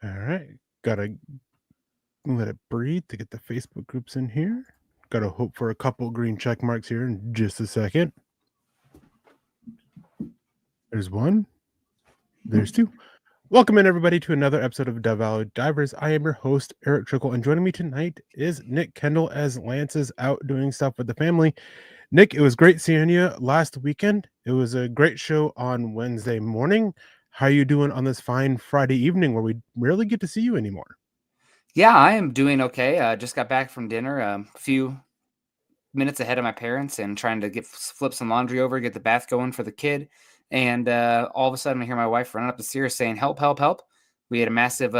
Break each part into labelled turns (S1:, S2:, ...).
S1: All right. Gotta let it breathe to get the Facebook groups in here. Gotta hope for a couple green check marks here in just a second. There's one. There's two. Welcome in, everybody, to another episode of Devalue Divers. I am your host, Erick Trickel, and joining me tonight is Nick Kendell as Lance is out doing stuff with the family. Nick, it was great seeing you last weekend. It was a great show on Wednesday morning. How are you doing on this fine Friday evening where we rarely get to see you anymore?
S2: Yeah, I am doing okay. Just got back from dinner, a few minutes ahead of my parents, and trying to flip some laundry over, get the bath going for the kid. And all of a sudden, I hear my wife running up the stairs saying, "Help! Help! Help!" We had a massive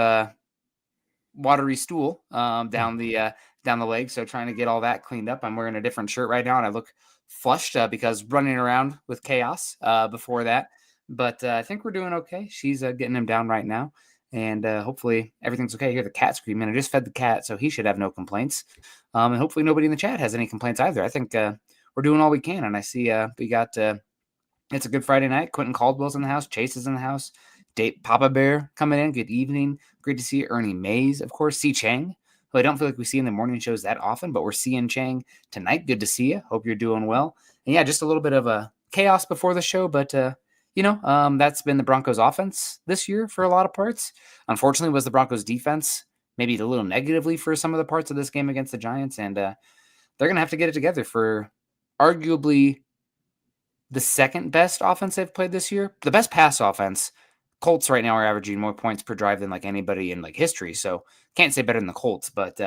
S2: watery stool down the leg, so trying to get all that cleaned up. I'm wearing a different shirt right now, and I look flushed because running around with chaos before that. But I think we're doing okay. She's getting him down right now. And hopefully everything's okay. I hear the cat screaming. I just fed the cat, so he should have no complaints. And hopefully nobody in the chat has any complaints either. I think we're doing all we can. And I see we got it's a good Friday night. Quentin Caldwell's in the house. Chase is in the house. Papa Bear coming in. Good evening. Great to see Ernie Mays, of course. C. Chang, who I don't feel like we see in the morning shows that often, but we're seeing Chang tonight. Good to see you. Hope you're doing well. And yeah, just a little bit of a chaos before the show, but that's been the Broncos offense this year for a lot of parts. Unfortunately, was the Broncos defense maybe a little negatively for some of the parts of this game against the Giants. And they're going to have to get it together for arguably the second best offense they've played this year. The best pass offense. Colts right now are averaging more points per drive than like anybody in like history. So can't say better than the Colts, but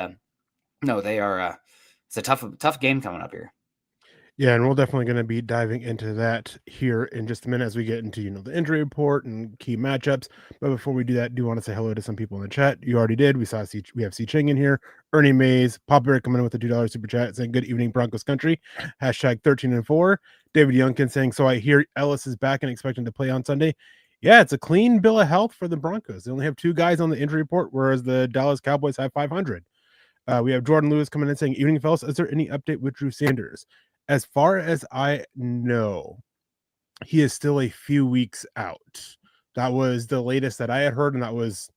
S2: no, they are. It's a tough game coming up here.
S1: Yeah, and we're definitely going to be diving into that here in just a minute as we get into, the injury report and key matchups. But before we do that, I do want to say hello to some people in the chat. You already did. We have C. Ching in here, Ernie Mays, Pop Bear coming in with a $2 super chat saying, "Good evening, Broncos country." Hashtag 13 and 4. David Youngkin saying, "So I hear Ellis is back and expecting to play on Sunday." Yeah, it's a clean bill of health for the Broncos. They only have 2 guys on the injury report, whereas the Dallas Cowboys have 500. We have Jordan Lewis coming in saying, "Evening, fellas. Is there any update with Drew Sanders?" As far as I know, he is still a few weeks out. That was the latest that I had heard, and that was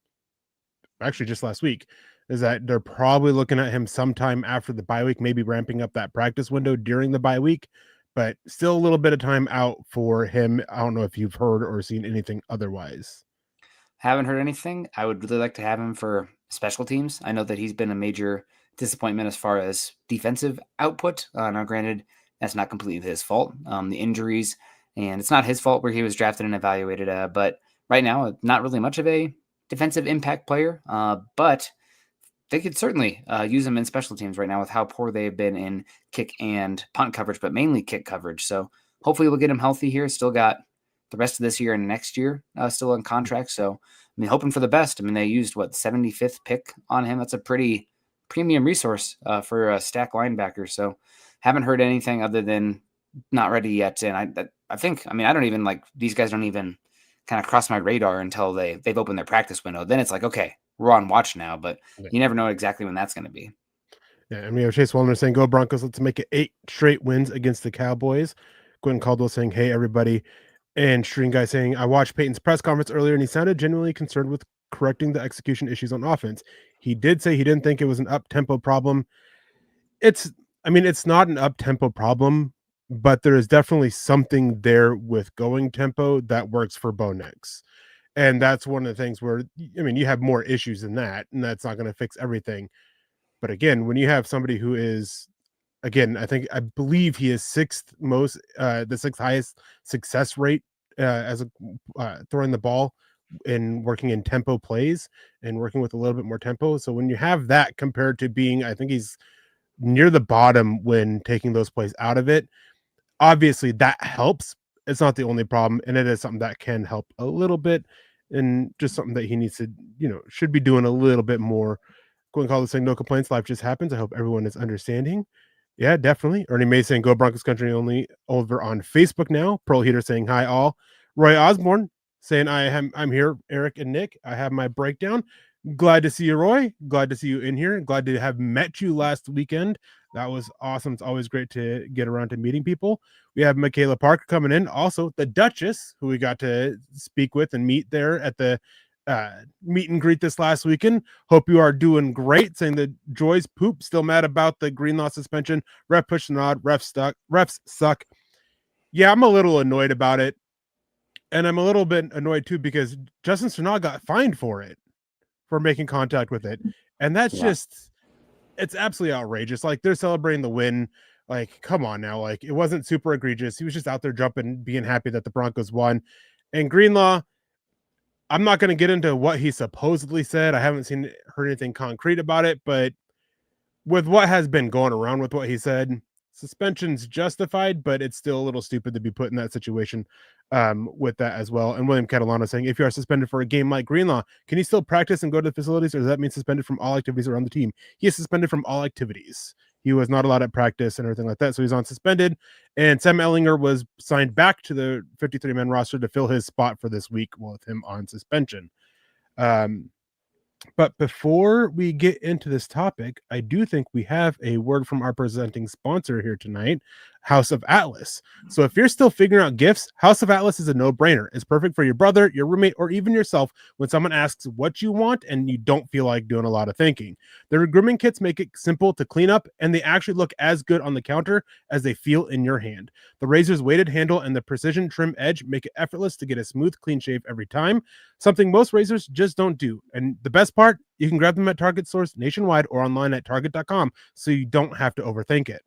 S1: actually just last week, is that they're probably looking at him sometime after the bye week, maybe ramping up that practice window during the bye week, but still a little bit of time out for him. I don't know if you've heard or seen anything otherwise.
S2: Haven't heard anything. I would really like to have him for special teams. I know that he's been a major disappointment as far as defensive output. Now, granted, that's not completely his fault. The injuries, and it's not his fault where he was drafted and evaluated. But right now, not really much of a defensive impact player. But they could certainly use him in special teams right now with how poor they've been in kick and punt coverage, but mainly kick coverage. So hopefully we'll get him healthy here. Still got the rest of this year and next year still on contract. So, I mean, hoping for the best. I mean, they used, 75th pick on him. That's a pretty premium resource for a stack linebacker. So haven't heard anything other than not ready yet. And I think, I mean, I don't even these guys don't even kind of cross my radar until they've opened their practice window. Then it's like, okay, we're on watch now, but you never know exactly when that's going to be.
S1: Yeah, and we have Chase Wallner saying, "Go Broncos, let's make it 8 straight wins against the Cowboys." Quentin Caldwell saying, "Hey, everybody." And String Guy saying, "I watched Peyton's press conference earlier and he sounded genuinely concerned with correcting the execution issues on offense. He did say he didn't think it was an up-tempo problem." It's not an up-tempo problem, but there is definitely something there with going tempo that works for Bo Nix. And that's one of the things where, you have more issues than that, and that's not going to fix everything. But again, when you have somebody who is, again, I believe he is the sixth highest success rate as throwing the ball and working in tempo plays and working with a little bit more tempo. So when you have that compared to being, I think he's near the bottom when taking those plays out of it, obviously that helps. It's not the only problem, and it is something that can help a little bit, and just something that he needs to, should be doing a little bit more. Going call this saying, "No complaints, life just happens." I hope everyone is understanding. Yeah, definitely. Ernie May saying, "Go Broncos country," only over on Facebook now. Pearl Heater saying, "Hi all." Roy Osborne saying, I'm here, Eric and Nick. I have my breakdown. Glad to see you, Roy. Glad to see you in here. Glad to have met you last weekend. That was awesome. It's always great to get around to meeting people. We have Michaela Parker coming in. Also, the Duchess, who we got to speak with and meet there at the meet and greet this last weekend. Hope you are doing great. Saying that Joy's poop still mad about the Greenlaw suspension. Ref push the nod. Refs suck. Yeah, I'm a little annoyed about it. And I'm a little bit annoyed too because Justin Strnad got fined for it, for making contact with it. And that's just, it's absolutely outrageous. Like, they're celebrating the win. Like, come on now. Like, it wasn't super egregious. He was just out there jumping, being happy that the Broncos won. And Greenlaw, I'm not going to get into what he supposedly said. I haven't heard anything concrete about it, but with what has been going around with what he said, suspension's justified, but it's still a little stupid to be put in that situation with that as well. And William Catalano saying, if you are suspended for a game like Greenlaw, can you still practice and go to the facilities, or does that mean suspended from all activities around the team? He is suspended from all activities. He was not allowed at practice and everything like that, so he's on suspended. And Sam Ellinger was signed back to the 53-man roster to fill his spot for this week with him on suspension. But before we get into this topic, I do think we have a word from our presenting sponsor here tonight, House of Atlas. So if you're still figuring out gifts, House of Atlas is a no-brainer. It's perfect for your brother, your roommate, or even yourself when someone asks what you want and you don't feel like doing a lot of thinking. Their grooming kits make it simple to clean up, and they actually look as good on the counter as they feel in your hand. The razor's weighted handle and the precision trim edge make it effortless to get a smooth, clean shave every time, something most razors just don't do. And the best part, you can grab them at Target stores nationwide or online at target.com, so you don't have to overthink it.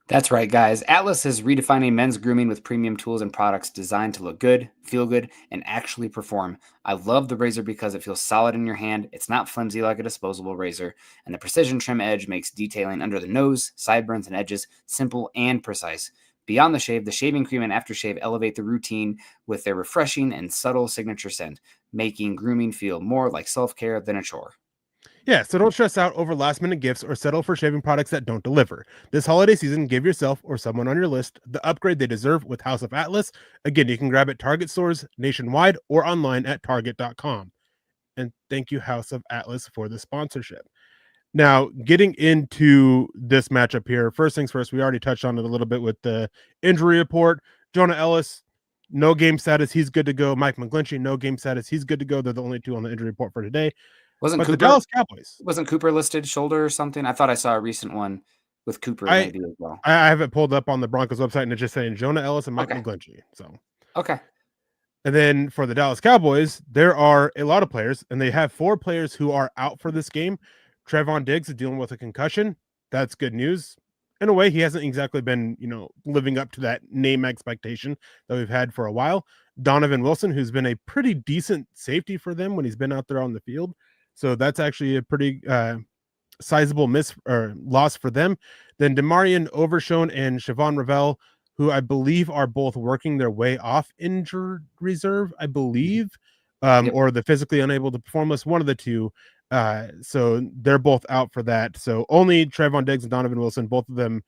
S2: That's right, guys. Atlas is redefining men's grooming with premium tools and products designed to look good, feel good, and actually perform. I love the razor because it feels solid in your hand. It's not flimsy like a disposable razor, and the precision trim edge makes detailing under the nose, sideburns, and edges simple and precise. Beyond the shave, the shaving cream and aftershave elevate the routine with their refreshing and subtle signature scent, making grooming feel more like self-care than a chore.
S1: Yeah, so don't stress out over last minute gifts or settle for shaving products that don't deliver. This holiday season, give yourself or someone on your list the upgrade they deserve with House of Atlas. Again, you can grab it Target stores nationwide or online at target.com. And thank you, House of Atlas, for the sponsorship. Now, getting into this matchup here, first things first, we already touched on it a little bit with the injury report. Jonah Ellis, no game status. He's good to go. Mike McGlinchey, no game status. He's good to go. They're the only two on the injury report for today.
S2: Wasn't
S1: But
S2: Cooper,
S1: the Dallas Cowboys.
S2: wasn't Cooper listed shoulder or something? I thought I saw a recent one with Cooper maybe as well.
S1: I have it pulled up on the Broncos website, and it's just saying Jonah Ellis and Mike McGlinchey. So
S2: okay.
S1: And then for the Dallas Cowboys, there are a lot of players, and they have 4 players who are out for this game. Trevon Diggs is dealing with a concussion. That's good news. In a way, he hasn't exactly been, living up to that name expectation that we've had for a while. Donovan Wilson, who's been a pretty decent safety for them when he's been out there on the field. So that's actually a pretty sizable loss for them. Then Demarion Overshone and Siobhan Ravel, who I believe are both working their way off injured reserve, I believe, or the physically unable to perform list, one of the two. So they're both out for that. So only Trevon Diggs and Donovan Wilson, both of them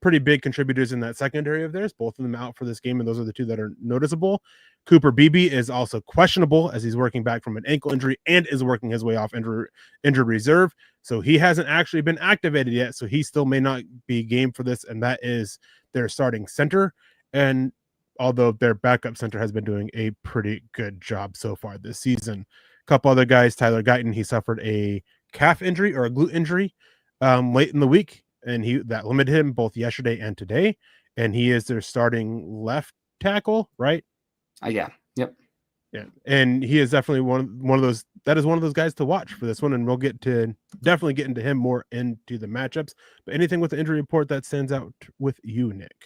S1: pretty big contributors in that secondary of theirs, both of them out for this game, and those are the two that are noticeable. Cooper Beebe is also questionable as he's working back from an ankle injury and is working his way off injured reserve. So he hasn't actually been activated yet, so he still may not be game for this, and that is their starting center. And although their backup center has been doing a pretty good job so far this season. A couple other guys, Tyler Guyton, he suffered a calf injury or a glute injury late in the week, and that limited him both yesterday and today. And he is their starting left tackle, right?
S2: Yeah. Yep.
S1: Yeah. And he is definitely one of those guys to watch for this one. And we'll definitely get into him more into the matchups. But anything with the injury report that stands out with you, Nick?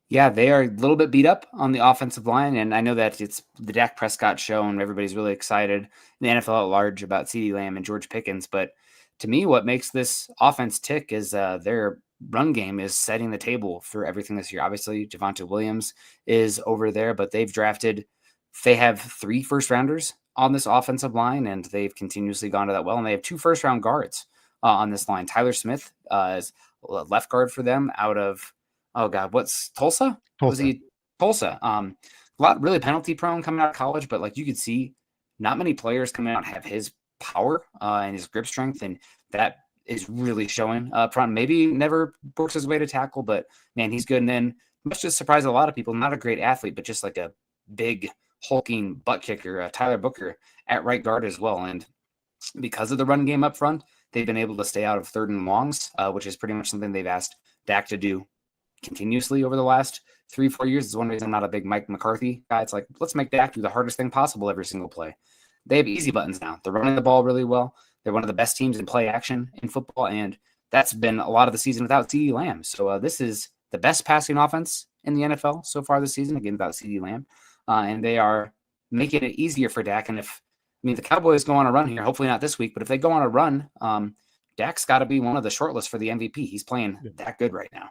S2: Yeah, they are a little bit beat up on the offensive line, and I know that it's the Dak Prescott show, and everybody's really excited in the NFL at large about CeeDee Lamb and George Pickens. But to me, what makes this offense tick is their run game is setting the table for everything this year. Obviously, Javonte Williams is over there, but they have 3 first-rounders on this offensive line, and they've continuously gone to that well, and they have 2 first-round guards on this line. Tyler Smith is left guard for them out of what's Tulsa? Was he Tulsa? A lot really penalty prone coming out of college, but like you could see, not many players coming out have his power and his grip strength, and that is really showing up front. Maybe never works his way to tackle, but man, he's good. And then much to surprise a lot of people, not a great athlete, but just like a big hulking butt kicker, Tyler Booker, at right guard as well. And because of the run game up front, they've been able to stay out of 3rd and longs, which is pretty much something they've asked Dak to do continuously over the last 3-4 years. It's one reason I'm not a big Mike McCarthy guy. It's like, let's make Dak do the hardest thing possible every single play. They have easy buttons now. They're running the ball really well. They're one of the best teams in play action in football, and that's been a lot of the season without CeeDee Lamb. So this is the best passing offense in the NFL so far this season, again, without CeeDee Lamb. And they are making it easier for Dak. And the Cowboys go on a run here, hopefully not this week, but if they go on a run, Dak's got to be one of the shortlists for the MVP. He's playing that good right now.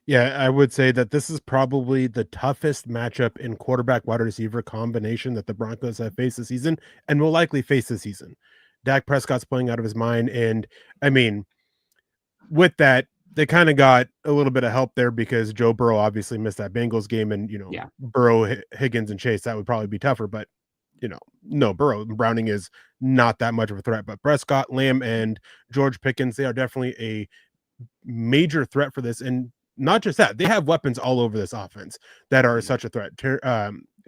S1: Yeah, I would say that this is probably the toughest matchup in quarterback wide receiver combination that the Broncos have faced this season and will likely face this season. Dak Prescott's playing out of his mind. And I mean, with that, they kind of got a little bit of help there because Joe Burrow obviously missed that Bengals game. And, Burrow, Higgins, and Chase, that would probably be tougher. But, no, Browning is not that much of a threat. But Prescott, Lamb, and George Pickens, they are definitely a major threat for this. And not just that, they have weapons all over this offense that are such a threat.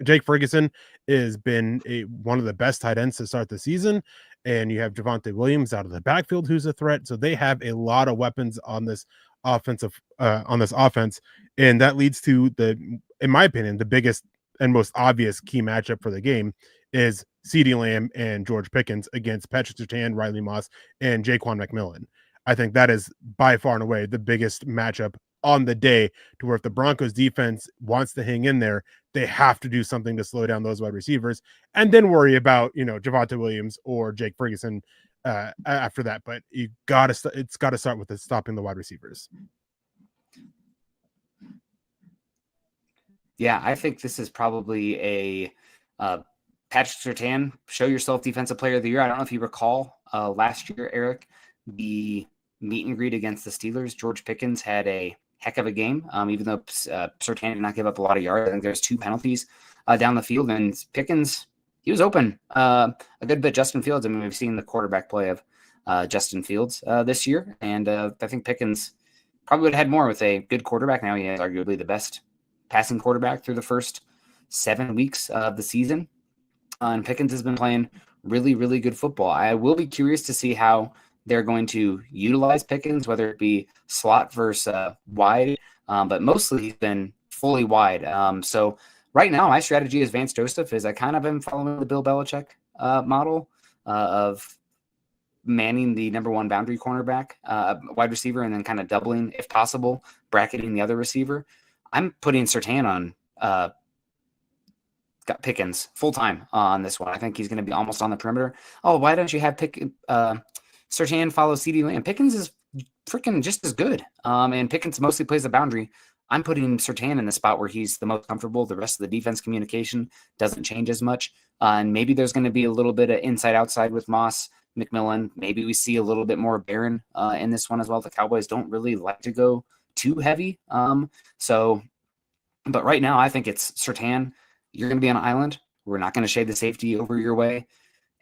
S1: Jake Ferguson has been one of the best tight ends to start the season, and you have Javonte Williams out of the backfield who's a threat. So they have a lot of weapons on this offense, and that leads to in my opinion, the biggest and most obvious key matchup for the game is CeeDee Lamb and George Pickens against Patrick Surtain, Riley Moss, and Jaquan McMillan. I think that is by far and away the biggest matchup on the day, to where if the Broncos defense wants to hang in there, they have to do something to slow down those wide receivers and then worry about, Javonte Williams or Jake Ferguson after that. But it's got to start with stopping the wide receivers.
S2: Yeah, I think this is probably a Patrick Surtain, show yourself defensive player of the year. I don't know if you recall last year, Eric, the meet and greet against the Steelers. George Pickens had a heck of a game, even though Surtain did not give up a lot of yards. I think there's 2 penalties down the field, and Pickens, he was open a good bit. Justin Fields, we've seen the quarterback play of Justin Fields this year, and I think Pickens probably would have had more with a good quarterback. Now he is arguably the best passing quarterback through the first 7 weeks of the season, and Pickens has been playing really, really good football. I will be curious to see how they're going to utilize Pickens, whether it be slot versus wide, but mostly he's been fully wide. So right now, my strategy as Vance Joseph is I kind of am following the Bill Belichick model of manning the number 1 boundary cornerback, wide receiver, and then kind of doubling, if possible, bracketing the other receiver. I'm putting Surtain on got Pickens full time on this one. I think he's going to be almost on the perimeter. Oh, why don't you have Surtain follow CeeDee Lamb? Pickens is freaking just as good. And Pickens mostly plays the boundary. I'm putting Surtain in the spot where he's the most comfortable. The rest of the defense communication doesn't change as much. And maybe there's going to be a little bit of inside-outside with Moss, McMillan. Maybe we see a little bit more Barron in this one as well. The Cowboys don't really like to go too heavy. But right now, I think it's Surtain. You're going to be on an island. We're not going to shade the safety over your way.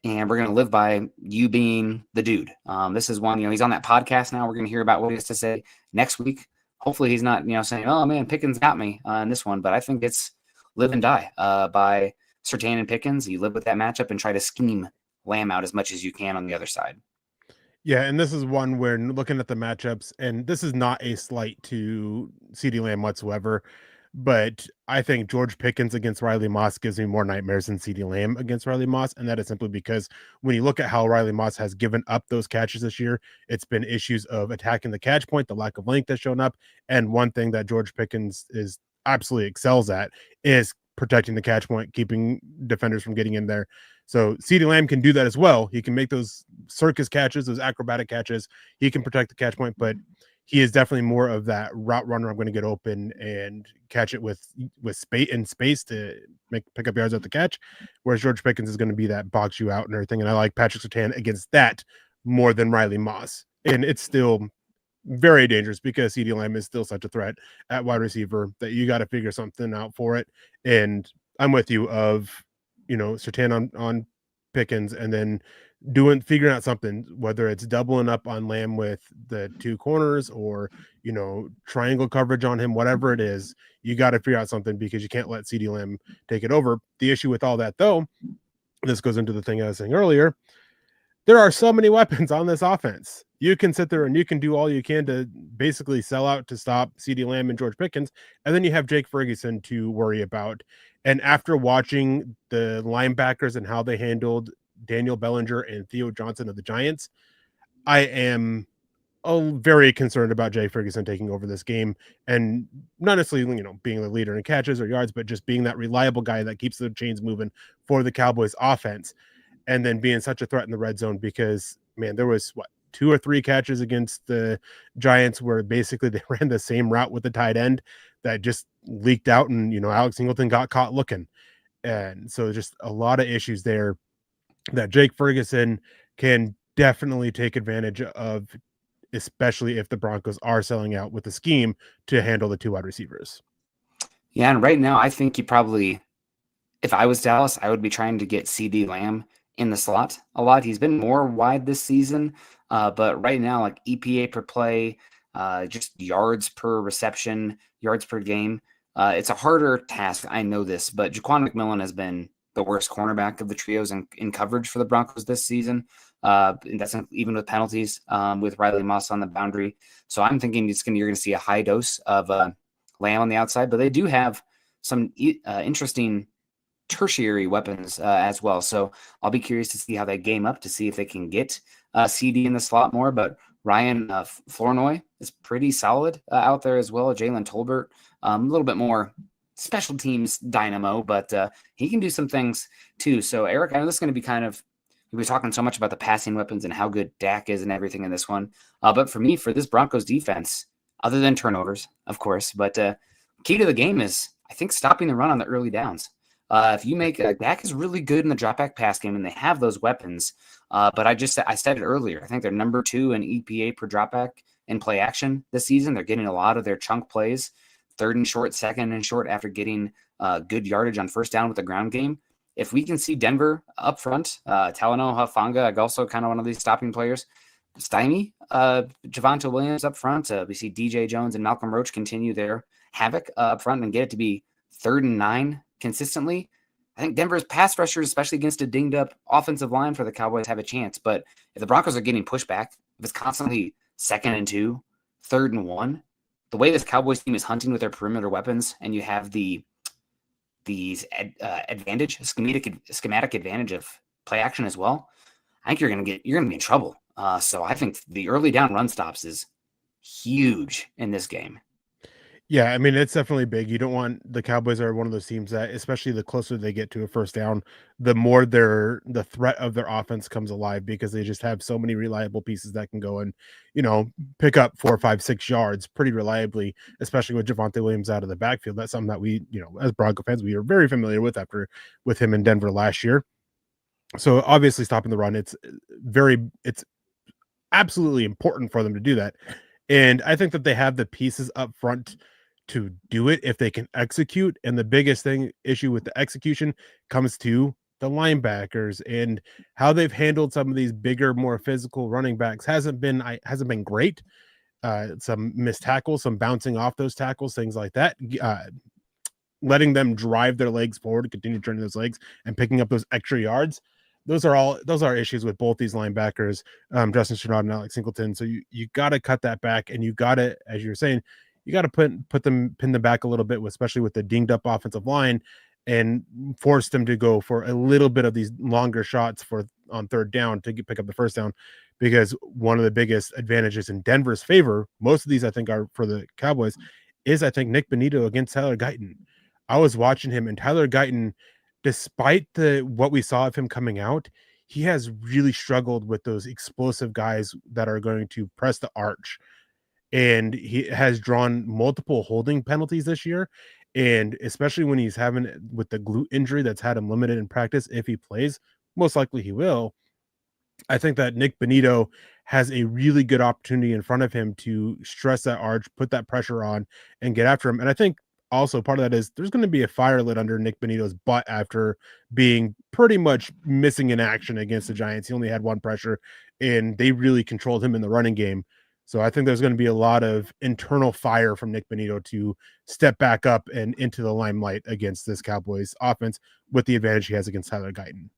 S2: And we're going to live by you being the dude. This is one, he's on that podcast now. We're going to hear about what he has to say next week. Hopefully he's not, saying, oh man, Pickens got me in this one. But I think it's live and die by Surtain and Pickens. You live with that matchup and try to scheme Lamb out as much as you can on the other side.
S1: Yeah, and this is one where looking at the matchups, and this is not a slight to CeeDee Lamb whatsoever, but I think George Pickens against Riley Moss gives me more nightmares than CeeDee Lamb against Riley Moss, and that is simply because when you look at how Riley Moss has given up those catches this year, it's been issues of attacking the catch point, the lack of length has shown up, and one thing that George Pickens is absolutely excels at is protecting the catch point, keeping defenders from getting in there. So CeeDee Lamb can do that as well. He can make those circus catches, those acrobatic catches. He can protect the catch point, but he is definitely more of that route runner. I'm going to get open and catch it with space to pick up yards at the catch. Whereas George Pickens is going to be that box you out and everything. And I like Patrick Surtain against that more than Riley Moss. And it's still very dangerous because CeeDee Lamb is still such a threat at wide receiver that you got to figure something out for it. And I'm with you of, Surtain on Pickens and then figuring out something, whether it's doubling up on Lamb with the two corners or, triangle coverage on him, whatever it is, you got to figure out something because you can't let CeeDee Lamb take it over. The issue with all that, though, this goes into the thing I was saying earlier. There are so many weapons on this offense. You can sit there and you can do all you can to basically sell out to stop CeeDee Lamb and George Pickens. And then you have Jake Ferguson to worry about. And after watching the linebackers and how they handled Daniel Bellinger and Theo Johnson of the Giants, I am very concerned about Jake Ferguson taking over this game, and not necessarily, being the leader in catches or yards, but just being that reliable guy that keeps the chains moving for the Cowboys offense, and then being such a threat in the red zone because, man, there was two or three catches against the Giants where basically they ran the same route with the tight end that just leaked out, and, Alex Singleton got caught looking. And so just a lot of issues there that Jake Ferguson can definitely take advantage of, especially if the Broncos are selling out with the scheme to handle the two wide receivers.
S2: Yeah, and right now I think you probably, if I was Dallas, I would be trying to get CeeDee Lamb in the slot a lot. He's been more wide this season, but right now, like EPA per play, just yards per reception, yards per game, it's a harder task. I know this, but Jaquan McMillan has been the worst cornerback of the trios in coverage for the Broncos this season. And that's even with penalties, with Riley Moss on the boundary. So I'm thinking you're going to see a high dose of Lamb on the outside, but they do have some interesting tertiary weapons as well. So I'll be curious to see how they game up to see if they can get CD in the slot more. But Ryan Flournoy is pretty solid out there as well. Jalen Tolbert, a little bit more special teams dynamo, but he can do some things too. So Eric, I know this is going to be we were talking so much about the passing weapons and how good Dak is and everything in this one. But for me, for this Broncos defense, other than turnovers, of course, but key to the game is, I think, stopping the run on the early downs. If you make Dak is really good in the drop back pass game, and they have those weapons. But I said it earlier. I think they're number 2 in EPA per drop back in play action this season. They're getting a lot of their chunk plays, 3rd and short, 2nd and short, after getting good yardage on first down with the ground game. If we can see Denver up front, Talanoa Hufanga, also kind of one of these stopping players, stymie Javonte Williams up front. We see DJ Jones and Malcolm Roach continue their havoc up front and get it to be 3rd and 9 consistently. I think Denver's pass rushers, especially against a dinged up offensive line for the Cowboys, have a chance. But if the Broncos are getting pushback, if it's constantly 2nd and 2, 3rd and 1, the way this Cowboys team is hunting with their perimeter weapons, and you have these schematic advantage of play action as well, I think you're gonna be in trouble. So I think the early down run stops is huge in this game.
S1: Yeah, I mean, it's definitely big. You don't want the Cowboys are one of those teams that, especially the closer they get to a first down, the more the threat of their offense comes alive because they just have so many reliable pieces that can go and, pick up 4, 5, 6 yards pretty reliably, especially with Javonte Williams out of the backfield. That's something that we, as Bronco fans, we are very familiar with with him in Denver last year. So obviously stopping the run, it's absolutely important for them to do that. And I think that they have the pieces up front to do it if they can execute. And the biggest issue with the execution comes to the linebackers and how they've handled some of these bigger, more physical running backs hasn't been great. Some missed tackles, some bouncing off those tackles, things like that. Letting them drive their legs forward, continue turning those legs and picking up those extra yards. Those are issues with both these linebackers, Justin Strnad and Alex Singleton. So you got to cut that back, and you got to, as you're saying, you got to pin them back a little bit, especially with the dinged up offensive line, and force them to go for a little bit of these longer shots on 3rd down to pick up the first down. Because one of the biggest advantages in Denver's favor, most of these I think are for the Cowboys, is I think Nick Bonito against Tyler Guyton. I was watching him, and Tyler Guyton, despite what we saw of him coming out, he has really struggled with those explosive guys that are going to press the arch. And he has drawn multiple holding penalties this year. And especially when he's having with the glute injury that's had him limited in practice, if he plays, most likely he will. I think that Nick Bonito has a really good opportunity in front of him to stress that arch, put that pressure on, and get after him. And I think also part of that is there's going to be a fire lit under Nick Bonito's butt after being pretty much missing in action against the Giants. He only had one pressure, and they really controlled him in the running game. So I think there's going to be a lot of internal fire from Nick Bonito to step back up and into the limelight against this Cowboys offense with the advantage he has against Tyler Guyton.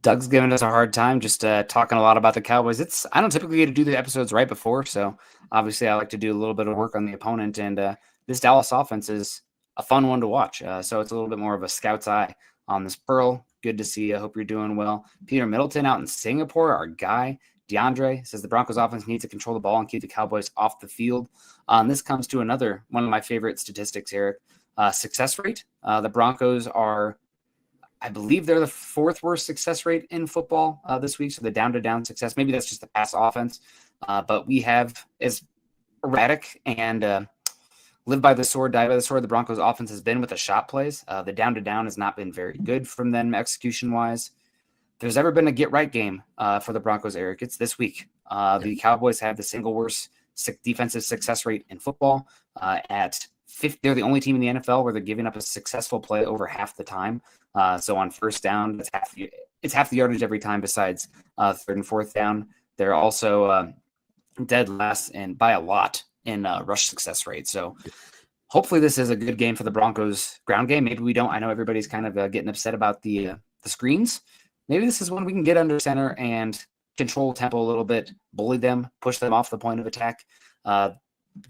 S2: Doug's giving us a hard time just talking a lot about the Cowboys. I don't typically get to do the episodes right before, so obviously I like to do a little bit of work on the opponent, and this Dallas offense is a fun one to watch. So it's a little bit more of a scout's eye on this. Pearl, good to see you. I hope you're doing well. Peter Middleton out in Singapore, our guy. DeAndre says the Broncos offense needs to control the ball and keep the Cowboys off the field. This comes to another one of my favorite statistics, Eric. Success rate. The Broncos are, I believe they're the fourth worst success rate in football this week. So the down-to-down success, maybe that's just the pass offense. But we have as erratic and live by the sword, die by the sword the Broncos offense has been with the shot plays. The down-to-down has not been very good from them execution-wise. If there's ever been a get-right game for the Broncos, Eric, it's this week. The Cowboys have the single worst defensive success rate in football at 50. They're the only team in the NFL where they're giving up a successful play over half the time. So on first down, it's half the yardage every time besides third and fourth down. They're also dead last and by a lot in rush success rate. So hopefully this is a good game for the Broncos ground game. Maybe we don't. I know everybody's kind of getting upset about the screens. Maybe this is when we can get under center and control tempo a little bit, bully them, push them off the point of attack.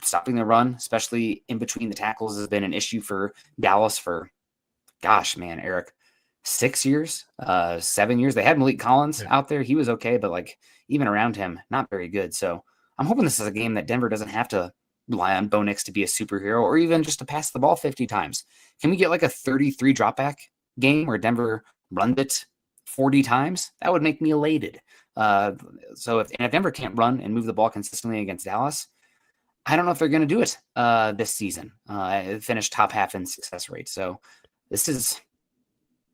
S2: Stopping the run, especially in between the tackles, has been an issue for Dallas for, gosh, man, Eric, 6 years, 7 years. They had Malik Collins out there. He was okay, but like even around him, not very good. So I'm hoping this is a game that Denver doesn't have to rely on Bo Nix to be a superhero or even just to pass the ball 50 times. Can we get like a 33 dropback game where Denver runs it 40 times? That would make me elated. So if Denver can't run and move the ball consistently against Dallas, I don't know if they're going to do it this season. Finish top half in success rate. So this is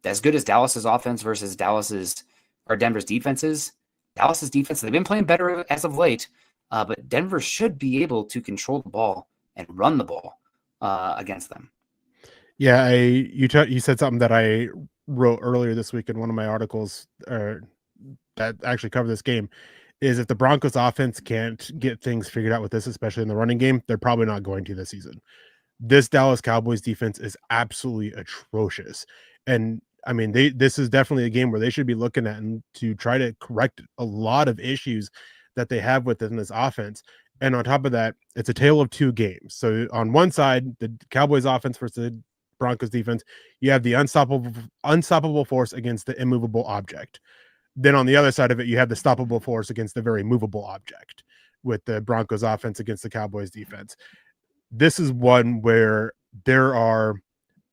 S2: as good as Dallas's offense versus Denver's defenses. Dallas's defense, they've been playing better as of late, but Denver should be able to control the ball and run the ball against them.
S1: Yeah, you said something that I wrote earlier this week in one of my articles that actually covered this game, is if the Broncos offense can't get things figured out with this, especially in the running game, they're probably not going to this season. This Dallas Cowboys defense is absolutely atrocious. And I mean, this is definitely a game where they should be looking at and to try to correct a lot of issues that they have within this offense. And on top of that, it's a tale of two games. So on one side, the Cowboys offense versus the Broncos defense, you have the unstoppable force against the immovable object. Then on the other side of it, you have the stoppable force against the very movable object with the Broncos offense against the Cowboys defense. This is one where there are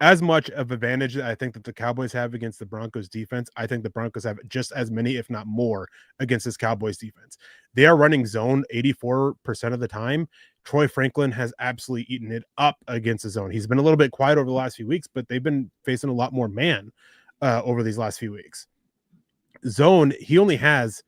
S1: as much of advantage that I think that the Cowboys have against the Broncos defense. I think the Broncos have just as many, if not more, against this Cowboys defense. They are running zone 84% of the time. Troy Franklin has absolutely eaten it up against the zone. He's been a little bit quiet over the last few weeks, but they've been facing a lot more man over these last few weeks. Zone, he only has,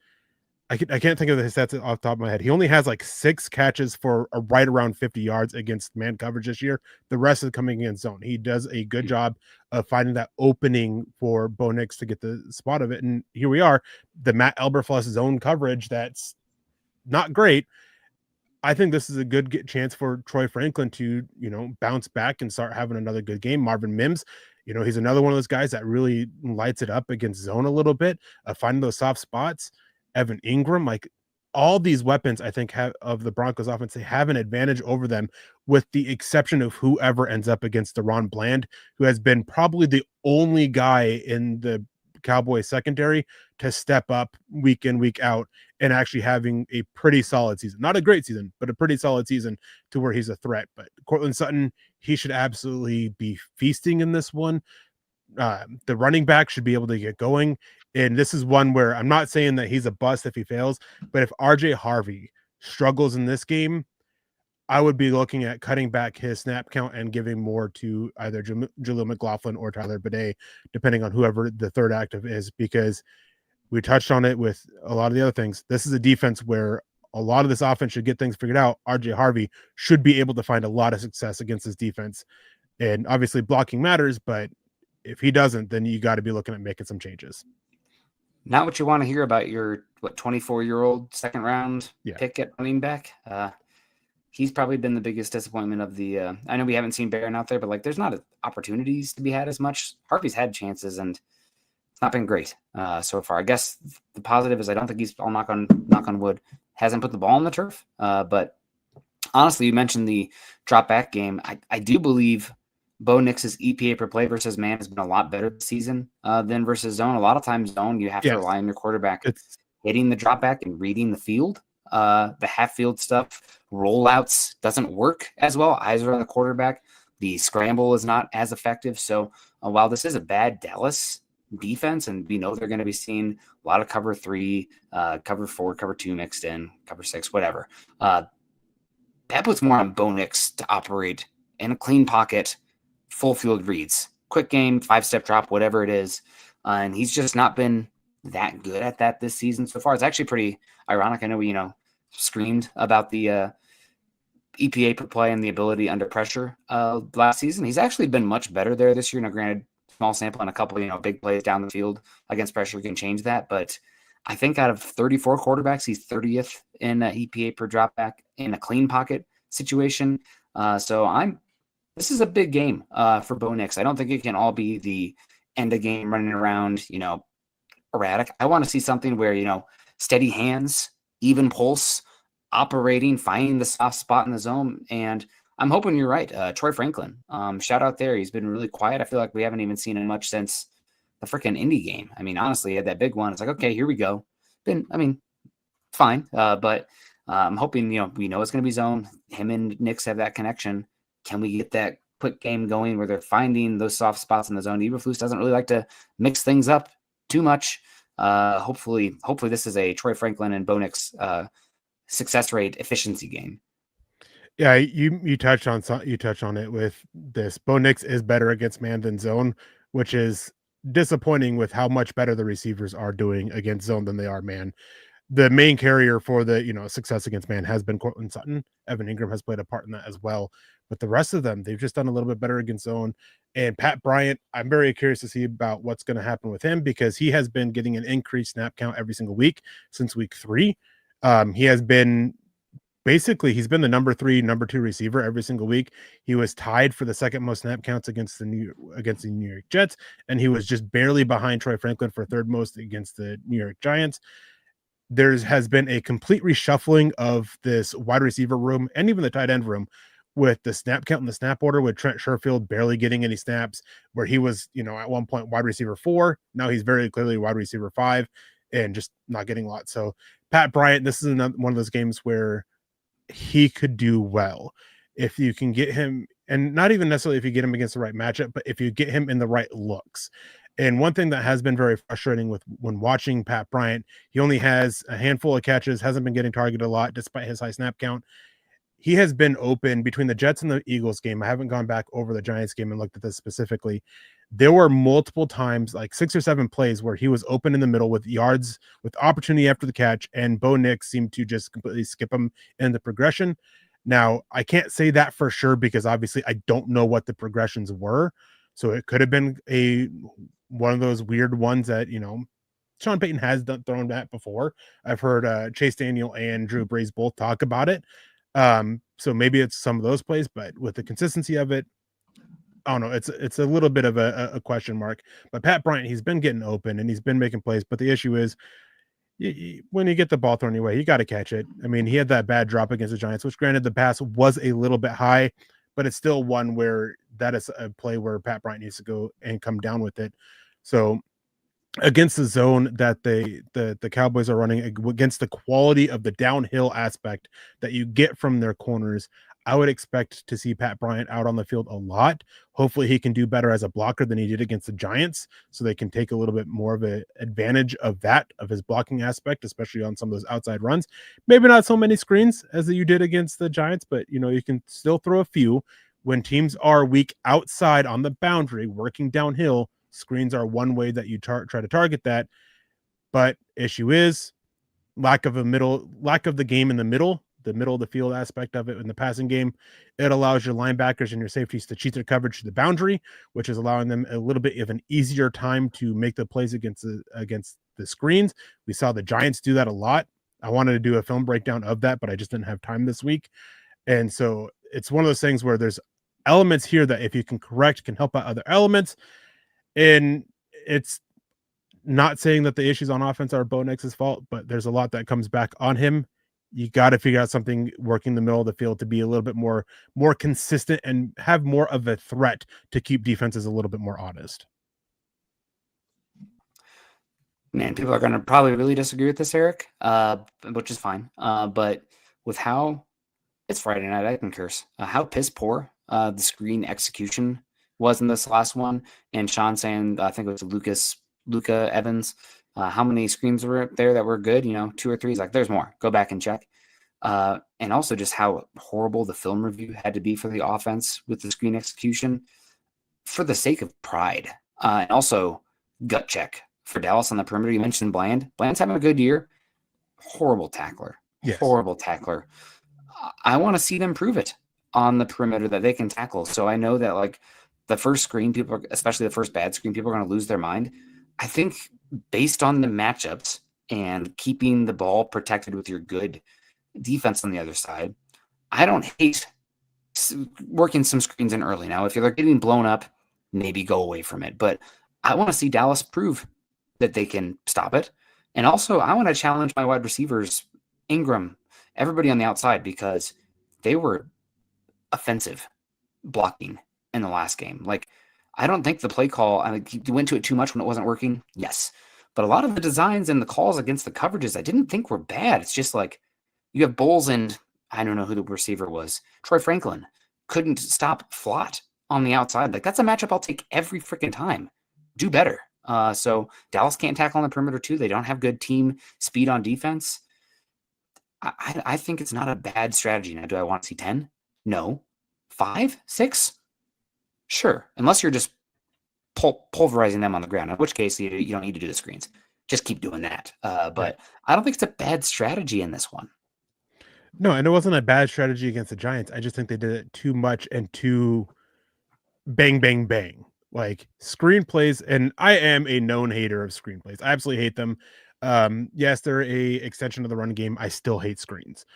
S1: I can't think of the stats off the top of my head. He only has like 6 catches for right around 50 yards against man coverage this year. The rest is coming in zone. He does a good job of finding that opening for Bo Nix to get the spot of it. And here we are, the Matt Elberfluss zone coverage that's not great. I think this is a good chance for Troy Franklin to, bounce back and start having another good game. Marvin Mims, he's another one of those guys that really lights it up against zone a little bit, finding those soft spots. Evan Ingram, like all these weapons, I think of the Broncos offense, they have an advantage over them, with the exception of whoever ends up against DaRon Bland, who has been probably the only guy in the Cowboys secondary to step up week in, week out, and actually having a pretty solid season. Not a great season, but a pretty solid season to where he's a threat. But Cortland Sutton, he should absolutely be feasting in this one. The running back should be able to get going. And this is one where I'm not saying that he's a bust if he fails, but if RJ Harvey struggles in this game, I would be looking at cutting back his snap count and giving more to either Jaleel McLaughlin or Tyler Bidet, depending on whoever the third active is, because we touched on it with a lot of the other things. This is a defense where a lot of this offense should get things figured out. RJ Harvey should be able to find a lot of success against this defense. And obviously blocking matters, but if he doesn't, then you got to be looking at making some changes.
S2: Not what you want to hear about your 24-year-old second round pick at running back. He's probably been the biggest disappointment of the. I know we haven't seen Barron out there, but like, there's not opportunities to be had as much. Harvey's had chances, and it's not been great so far. I guess the positive is I don't think he's, I'll knock on wood, hasn't put the ball on the turf. But honestly, you mentioned the drop back game. I do believe Bo Nix's EPA per play versus man has been a lot better this season than versus zone. A lot of times zone, you have to rely on your quarterback hitting the drop back and reading the field. The half field stuff, rollouts doesn't work as well. Eyes are on the quarterback. The scramble is not as effective. So while this is a bad Dallas defense, and we know they're going to be seeing a lot of cover 3, cover 4, cover 2 mixed in, cover 6, whatever. That puts more on Bo Nix to operate in a clean pocket, full field reads, quick game, 5-step drop, whatever it is. And he's just not been that good at that this season so far. It's actually pretty ironic. I know we, screamed about the EPA per play and the ability under pressure last season. He's actually been much better there this year. Now, granted, small sample and a couple, big plays down the field against pressure can change that. But I think out of 34 quarterbacks, he's 30th in EPA per dropback in a clean pocket situation. This is a big game for Bo Nix. I don't think it can all be the end of game running around, erratic. I want to see something where, steady hands, even pulse, operating, finding the soft spot in the zone. And I'm hoping you're right. Troy Franklin, shout out there. He's been really quiet. I feel like we haven't even seen him much since the freaking Indy game. I mean, honestly, he had that big one. It's like, okay, here we go. Fine. But I'm hoping, we know it's going to be zone. Him and Nix have that connection. Can we get that quick game going where they're finding those soft spots in the zone? Eberflus doesn't really like to mix things up too much. Hopefully this is a Troy Franklin and Bo Nix success rate efficiency game.
S1: Yeah, you touched on it with this. Bo Nix is better against man than zone, which is disappointing with how much better the receivers are doing against zone than they are man. The main carrier for the success against man has been Cortland Sutton. Evan Ingram has played a part in that as well. But the rest of them, they've just done a little bit better against zone. And Pat Bryant, I'm very curious to see about what's going to happen with him, because he has been getting an increased snap count every single week since week 3. He has been he's been the number 3, number 2 receiver every single week. He was tied for the second most snap counts against the New York Jets, and he was just barely behind Troy Franklin for third most against the New York Giants. There has been a complete reshuffling of this wide receiver room and even the tight end room, with the snap count and the snap order, with Trent Sherfield barely getting any snaps, where he was, at one point wide receiver 4. Now he's very clearly wide receiver 5 and just not getting a lot. So Pat Bryant, this is one of those games where he could do well if you can get him, and not even necessarily if you get him against the right matchup, but if you get him in the right looks. And one thing that has been very frustrating when watching Pat Bryant, he only has a handful of catches, hasn't been getting targeted a lot despite his high snap count. He has been open between the Jets and the Eagles game. I haven't gone back over the Giants game and looked at this specifically. There were multiple times, like 6 or 7 plays, where he was open in the middle with yards, with opportunity after the catch, and Bo Nix seemed to just completely skip him in the progression. Now, I can't say that for sure, because obviously I don't know what the progressions were. So it could have been one of those weird ones that, Sean Payton has thrown that before. I've heard Chase Daniel and Drew Brees both talk about it. So maybe it's some of those plays, but with the consistency of it, I don't know. It's a little bit of a question mark. But Pat Bryant, he's been getting open and he's been making plays. But the issue is, when you get the ball thrown your way, you got to catch it. I mean, he had that bad drop against the Giants, which granted the pass was a little bit high, but it's still one where that is a play where Pat Bryant needs to go and come down with it. So against the zone that the Cowboys are running, against the quality of the downhill aspect that you get from their corners, I would expect to see Pat Bryant out on the field a lot. Hopefully he can do better as a blocker than he did against the Giants, so they can take a little bit more of an advantage of his blocking aspect, especially on some of those outside runs. Maybe not so many screens as you did against the Giants, but you can still throw a few. When teams are weak outside on the boundary, working downhill, screens are one way that you try to target that. But issue is, lack of the game in the middle of the field aspect of it in the passing game. It allows your linebackers and your safeties to cheat their coverage to the boundary, which is allowing them a little bit of an easier time to make the plays against the screens. We saw the Giants do that a lot. I wanted to do a film breakdown of that, but I just didn't have time this week. And so it's one of those things where there's elements here that if you can correct can help out other elements. And it's not saying that the issues on offense are Bo Nix's fault, but there's a lot that comes back on him. You got to figure out something working the middle of the field to be a little bit more consistent and have more of a threat to keep defenses a little bit more honest.
S2: Man, people are going to probably really disagree with this, Eric, which is fine. But with how it's Friday night, I can curse. How piss poor the screen execution was in this last one. And Sean saying, I think it was Luca Evans, how many screens were there that were good? 2 or 3. He's like, there's more. Go back and check. And also just how horrible the film review had to be for the offense with the screen execution for the sake of pride. And also gut check for Dallas on the perimeter. You mentioned Bland. Bland's having a good year. Horrible tackler.
S1: Yes.
S2: Horrible tackler. I want to see them prove it on the perimeter that they can tackle. So I know that like the first screen, people, especially the first bad screen, people are going to lose their mind. I think based on the matchups and keeping the ball protected with your good defense on the other side, I don't hate working some screens in early. Now, if you're getting blown up, maybe go away from it. But I want to see Dallas prove that they can stop it. And also, I want to challenge my wide receivers, Ingram, everybody on the outside, because they were offensive blocking in the last game. Like, I don't think the play call, I mean, you went to it too much when it wasn't working. Yes. But a lot of the designs and the calls against the coverages, I didn't think were bad. It's just like you have Bowles and I don't know who the receiver was. Troy Franklin couldn't stop Flott on the outside. Like, that's a matchup I'll take every freaking time. Do better. So Dallas can't tackle on the perimeter too. They don't have good team speed on defense. I think it's not a bad strategy. Now, do I want to see 10? No. 5? 6? Sure. Unless you're just pulverizing them on the ground, in which case you don't need to do the screens. Just keep doing that. But I don't think it's a bad strategy in this one.
S1: No, and it wasn't a bad strategy against the Giants. I just think they did it too much and too bang, bang, bang. Like screenplays, and I am a known hater of screenplays. I absolutely hate them. Yes, they're a extension of the run game. I still hate screens.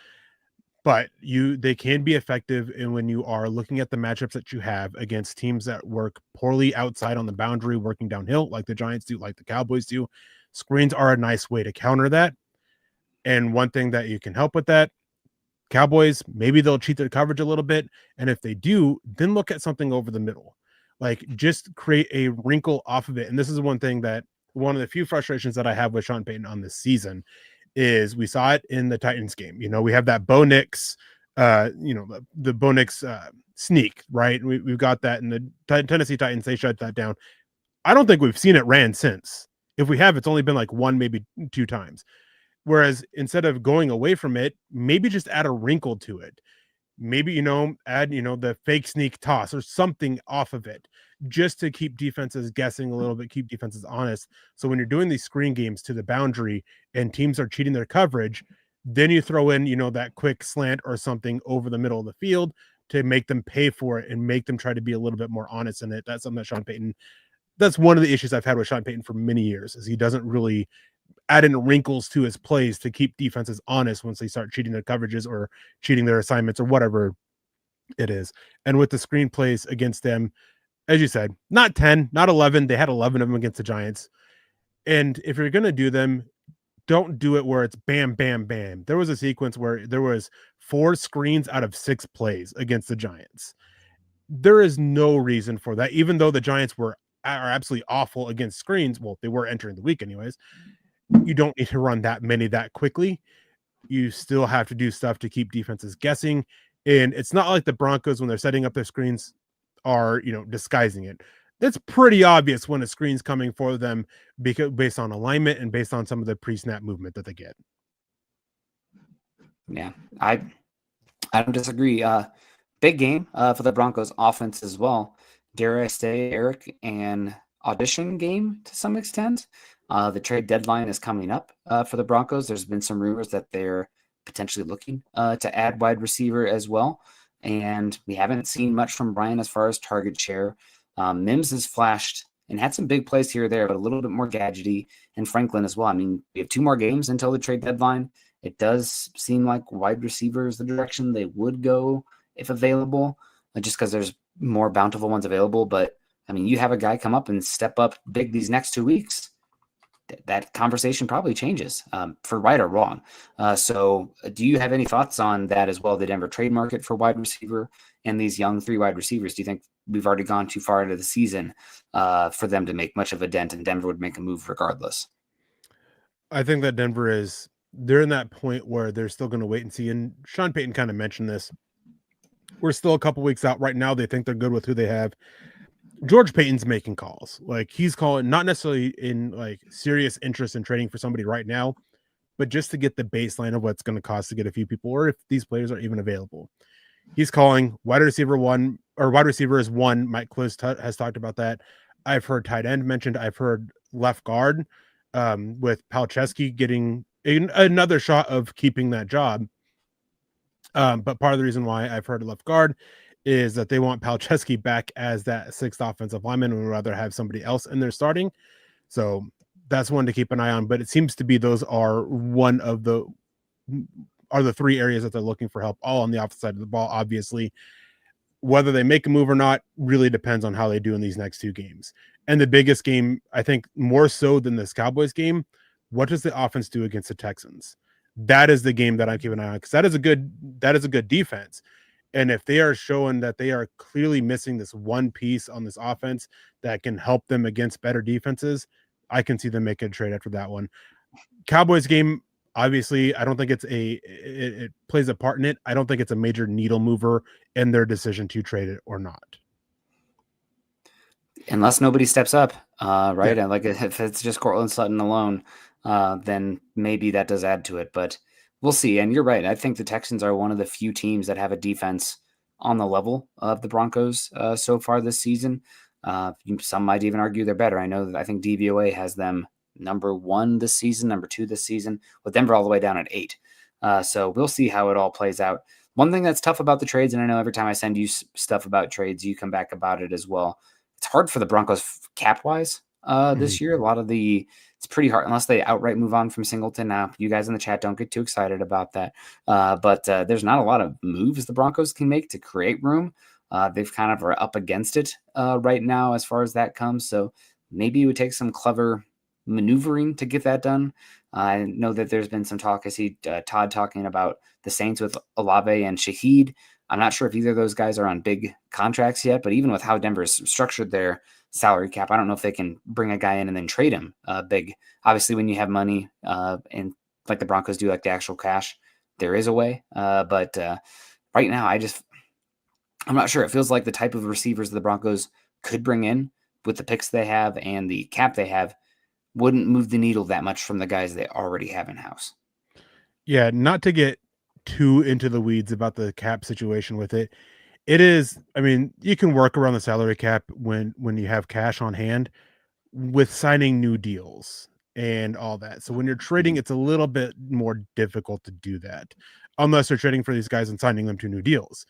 S1: But they can be effective in when you are looking at the matchups that you have against teams that work poorly outside on the boundary, working downhill, like the Giants do, like the Cowboys do. Screens are a nice way to counter that. And one thing that you can help with that, Cowboys, maybe they'll cheat their coverage a little bit. And if they do, then look at something over the middle. Like just create a wrinkle off of it. And this is one of the few frustrations that I have with Sean Payton on this season is we saw it in the Titans game. We have that Bo Nix, the Bo Nix sneak, right? We've got that in the Tennessee Titans. They shut that down. I don't think we've seen it ran since. If we have, it's only been like 1, maybe 2 times. Whereas instead of going away from it, maybe just add a wrinkle to it. Maybe, add, the fake sneak toss or something off of it just to keep defenses guessing a little bit, keep defenses honest. So when you're doing these screen games to the boundary and teams are cheating their coverage, then you throw in, that quick slant or something over the middle of the field to make them pay for it and make them try to be a little bit more honest in it. That's something that Sean Payton, that's one of the issues I've had with Sean Payton for many years is he doesn't really add in wrinkles to his plays to keep defenses honest once they start cheating their coverages or cheating their assignments or whatever it is. And with the screen plays against them, as you said, not 10, not 11. They had 11 of them against the Giants. And if you're going to do them, don't do it where it's bam, bam, bam. There was a sequence where there was 4 screens out of 6 plays against the Giants. There is no reason for that, even though the Giants are absolutely awful against screens. Well, they were entering the week anyways. You don't need to run that many that quickly. You still have to do stuff to keep defenses guessing. And it's not like the Broncos, when they're setting up their screens, are disguising it. That's pretty obvious when a screen's coming for them because based on alignment and based on some of the pre-snap movement that they get.
S2: Yeah, I don't disagree. Big game for the Broncos offense as well. Dare I say, Eric, an audition game to some extent. The trade deadline is coming up for the Broncos. There's been some rumors that they're potentially looking to add wide receiver as well. And we haven't seen much from Brian as far as target share. Mims has flashed and had some big plays here or there, but a little bit more gadgety, and Franklin as well. I mean, we have 2 more games until the trade deadline. It does seem like wide receiver is the direction they would go if available, just because there's more bountiful ones available. But I mean, you have a guy come up and step up big these next 2 weeks, that conversation probably changes for right or wrong. So do you have any thoughts on that as well, the Denver trade market for wide receiver and these young 3 wide receivers? Do you think we've already gone too far into the season for them to make much of a dent, and Denver would make a move regardless?
S1: I think that they're in that point where they're still going to wait and see. And Sean Payton kind of mentioned this. We're still a couple weeks out right now. They think they're good with who they have. George Payton's making calls. Like, he's calling, not necessarily in like serious interest in trading for somebody right now, but just to get the baseline of what's going to cost to get a few people, or if these players are even available. He's calling wide receiver one, or wide receiver is one. Mike Kliss has talked about that. I've heard tight end mentioned. I've heard left guard with Palczewski getting another shot of keeping that job. But part of the reason why I've heard left guard is that they want Palczewski back as that 6th offensive lineman and would rather have somebody else in there starting. So that's one to keep an eye on. But it seems to be those are the 3 areas that they're looking for help, all on the opposite side of the ball. Obviously, whether they make a move or not really depends on how they do in these next 2 games. And the biggest game, I think, more so than this Cowboys game, what does the offense do against the Texans? That is the game that I'm keeping an eye on, because that is a good defense. And if they are showing that they are clearly missing this one piece on this offense that can help them against better defenses, I can see them make a trade after that one. Cowboys game, obviously, I don't think it plays a part in it. I don't think it's a major needle mover in their decision to trade it or not.
S2: Unless nobody steps up, right?
S1: Yeah.
S2: And like, if it's just Cortland Sutton alone, then maybe that does add to it. But we'll see. And you're right. I think the Texans are one of the few teams that have a defense on the level of the Broncos so far this season. Some might even argue they're better. I think DVOA has them number 1 this season, number 2 this season, with Denver all the way down at 8. So we'll see how it all plays out. One thing that's tough about the trades, and I know every time I send you stuff about trades, you come back about it as well. It's hard for the Broncos cap-wise this year. It's pretty hard unless they outright move on from Singleton. Now, you guys in the chat don't get too excited about that. But there's not a lot of moves the Broncos can make to create room. They've kind of are up against it right now as far as that comes. So maybe it would take some clever maneuvering to get that done. I know that there's been some talk. I see Todd talking about the Saints with Olave and Shaheed. I'm not sure if either of those guys are on big contracts yet, but even with how Denver's structured their salary cap, I don't know if they can bring a guy in and then trade him big. Obviously, when you have money and like the Broncos do, like the actual cash, there is a way. But right now, I'm not sure. It feels like the type of receivers the Broncos could bring in with the picks they have and the cap they have wouldn't move the needle that much from the guys they already have in house.
S1: Yeah, not to get too into the weeds about the cap situation with it. It is, I mean, you can work around the salary cap when you have cash on hand with signing new deals and all that. So when you're trading, it's a little bit more difficult to do that unless you're trading for these guys and signing them to new deals.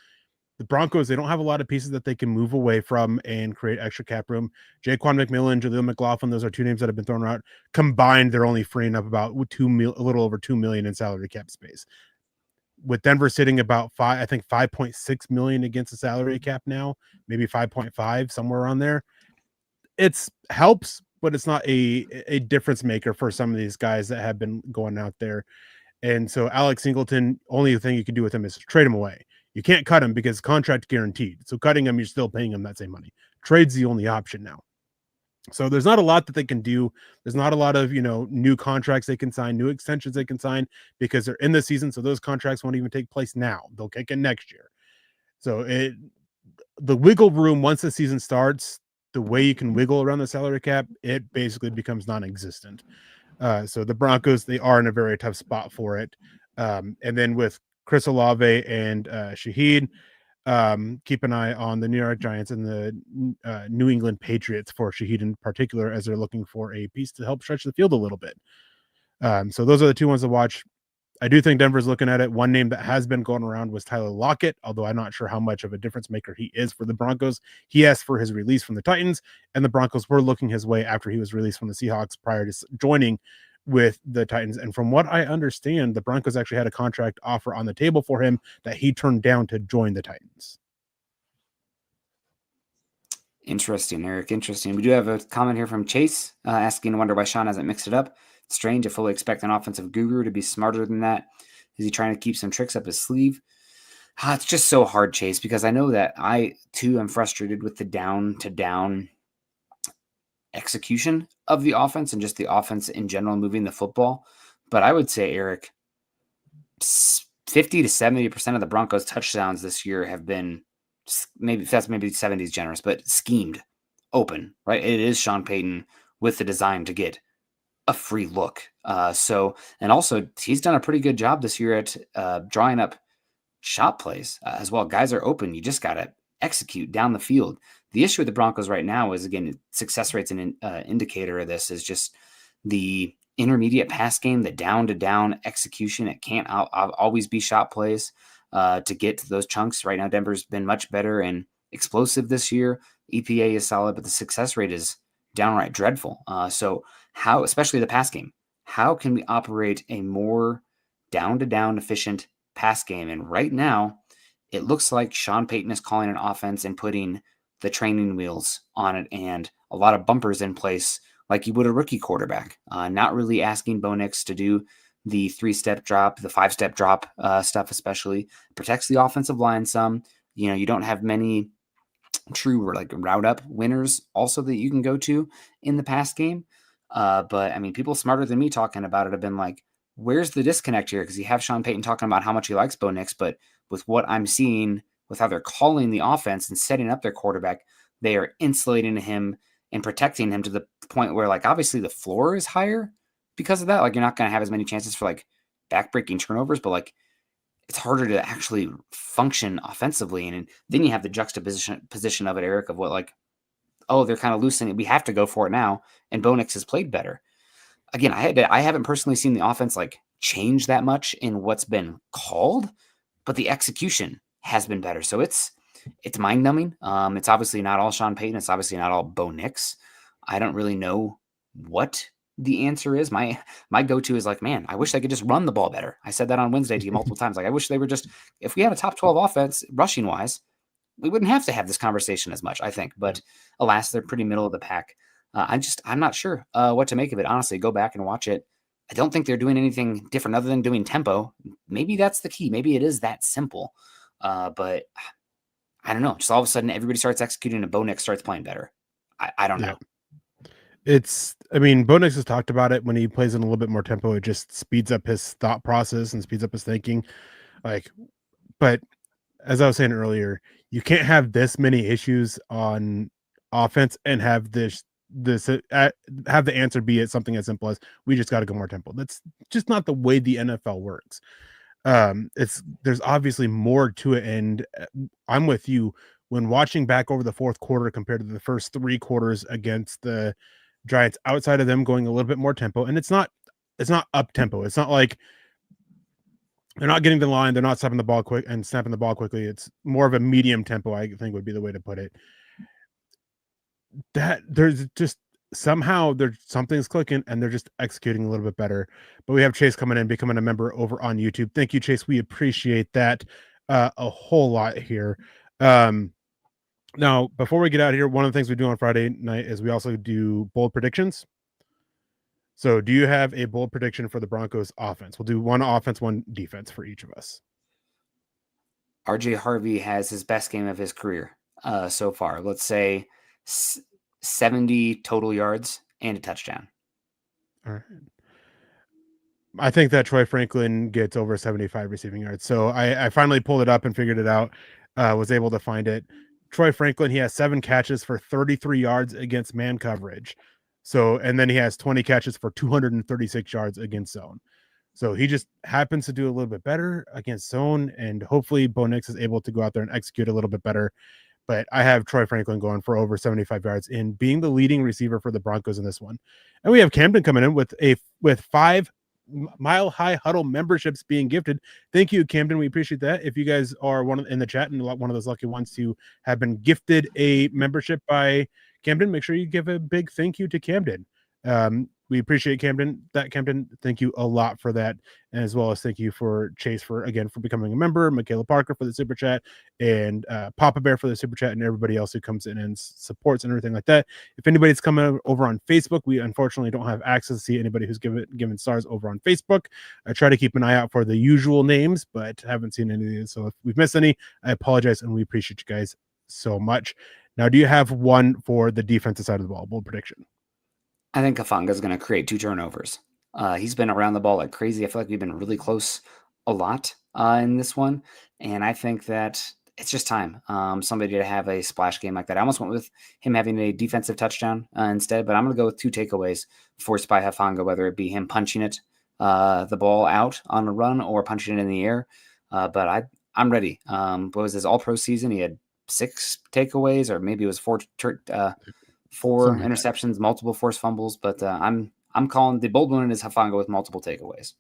S1: The Broncos, they don't have a lot of pieces that they can move away from and create extra cap room. Jaquan McMillan, Jaleel McLaughlin, those are 2 names that have been thrown out. Combined, they're only freeing up about a little over $2 million in salary cap space. With Denver sitting about 5.6 million against the salary cap now, maybe 5.5, somewhere around there. It's helps, but it's not a difference maker for some of these guys that have been going out there. And so Alex Singleton, only thing you can do with him is trade him away. You can't cut him because contract guaranteed. So cutting him, you're still paying him that same money. Trade's the only option now. So there's not a lot that they can do. There's not a lot of, new contracts they can sign, new extensions they can sign because they're in the season. So those contracts won't even take place now. They'll kick in next year. So the wiggle room, once the season starts, the way you can wiggle around the salary cap, it basically becomes non-existent. So the Broncos, they are in a very tough spot for it. And then with Chris Olave and Shaheed, keep an eye on the New York Giants and the New England Patriots for Shaheed in particular, as they're looking for a piece to help stretch the field a little bit. So those are the two ones to watch. I do think Denver's looking at it. One name that has been going around was Tyler Lockett, although I'm not sure how much of a difference maker he is for the Broncos. He asked for his release from the Titans, and the Broncos were looking his way after he was released from the Seahawks prior to joining with the Titans. And from what I understand, the Broncos actually had a contract offer on the table for him that he turned down to join the Titans.
S2: Interesting, Eric. Interesting. We do have a comment here from Chase asking, I wonder why Sean hasn't mixed it up. It's strange. I fully expect an offensive guru to be smarter than that. Is he trying to keep some tricks up his sleeve? It's just so hard, Chase, because I know that I, too, am frustrated with the down-to-down execution of the offense and just the offense in general moving the football. But I would say, Eric, 50 to 70% of the Broncos' touchdowns this year have been, maybe 70 is generous, but schemed, open, right? It is Sean Payton with the design to get a free look. And also he's done a pretty good job this year at drawing up shot plays as well. Guys are open. You just got to execute down the field. The issue with the Broncos right now is, again, success rate's an indicator of this, is just the intermediate pass game, the down-to-down execution. It can't always be shot plays to get to those chunks. Right now, Denver's been much better and explosive this year. EPA is solid, but the success rate is downright dreadful. So how, especially the pass game, how can we operate a more down-to-down efficient pass game? And right now, it looks like Sean Payton is calling an offense and putting the training wheels on it and a lot of bumpers in place like you would a rookie quarterback, not really asking Bo Nix to do the 3-step drop, the 5-step drop stuff, especially protects the offensive line some. You don't have many true or like route up winners also that you can go to in the pass game. But I mean, people smarter than me talking about it have been like, where's the disconnect here? Because you have Sean Payton talking about how much he likes Bo Nix, but with what I'm seeing with how they're calling the offense and setting up their quarterback, they are insulating him and protecting him to the point where, like, obviously the floor is higher because of that. Like, you're not going to have as many chances for like backbreaking turnovers, but like it's harder to actually function offensively. And then you have the juxtaposition of it, Eric, of what, like, oh, they're kind of loosening it. We have to go for it now. And Bo Nix has played better. Again, I haven't personally seen the offense like change that much in what's been called, but the execution has been better. So it's mind numbing. It's obviously not all Sean Payton. It's obviously not all Bo Nix. I don't really know what the answer is. My go-to is like, man, I wish they could just run the ball better. I said that on Wednesday to you multiple times. Like, I wish they were just, if we had a top 12 offense rushing wise, we wouldn't have to have this conversation as much, I think. But alas, they're pretty middle of the pack. I'm not sure what to make of it. Honestly, go back and watch it. I don't think they're doing anything different other than doing tempo. Maybe that's the key. Maybe it is that simple. But I don't know. Just all of a sudden, everybody starts executing and Bo Nix starts playing better. I don't know.
S1: Bo Nix has talked about it. When he plays in a little bit more tempo, it just speeds up his thought process and speeds up his thinking. But as I was saying earlier, you can't have this many issues on offense and have have the answer be something as simple as we just got to go more tempo. That's just not the way the NFL works. There's obviously more to it, and I'm with you when watching back over the fourth quarter compared to the first 3 quarters against the Giants, outside of them going a little bit more tempo, and it's not up tempo. It's not like they're not getting to the line, they're not snapping the ball quickly. It's more of a medium tempo, I think would be the way to put it. That there's just somehow something's clicking and they're just executing a little bit better. But we have Chase coming in, becoming a member over on YouTube. Thank you, Chase. We appreciate that a whole lot here. Now, before we get out of here, one of the things we do on Friday night is we also do bold predictions. So do you have a bold prediction for the Broncos offense? We'll do one offense, one defense for each of us.
S2: RJ Harvey has his best game of his career so far. Let's say 70 total yards and a touchdown.
S1: All right. I think that Troy Franklin gets over 75 receiving yards. So I finally pulled it up and figured it out. Was able to find it. Troy Franklin, he has 7 catches for 33 yards against man coverage. So, and then he has 20 catches for 236 yards against zone. So he just happens to do a little bit better against zone, and hopefully Bo Nix is able to go out there and execute a little bit better. But I have Troy Franklin going for over 75 yards in being the leading receiver for the Broncos in this one. And we have Camden coming in with 5 Mile High Huddle memberships being gifted. Thank you, Camden. We appreciate that. If you guys are in the chat and one of those lucky ones to have been gifted a membership by Camden, make sure you give a big thank you to Camden. We appreciate Camden. Thank you a lot for that, and as well as thank you for Chase for becoming a member, Michaela Parker for the super chat, and Papa Bear for the super chat, and everybody else who comes in and supports and everything like that. If anybody's coming over on Facebook, we unfortunately don't have access to see anybody who's given stars over on Facebook. I try to keep an eye out for the usual names, but haven't seen any of these. So if we've missed any, I apologize, and we appreciate you guys so much. Now, do you have one for the defensive side of the ball? Bold prediction.
S2: I think Kafanga is going to create 2 turnovers. He's been around the ball like crazy. I feel like we've been really close a lot in this one. And I think that it's just time somebody to have a splash game like that. I almost went with him having a defensive touchdown instead, but I'm going to go with 2 takeaways forced by Hafanga, whether it be him punching the ball out on a run or punching it in the air. But I'm ready. What was his all-pro season? He had 6 takeaways, or maybe it was 4 interceptions, multiple forced fumbles, but I'm calling the bold one is Hafanga with multiple takeaways.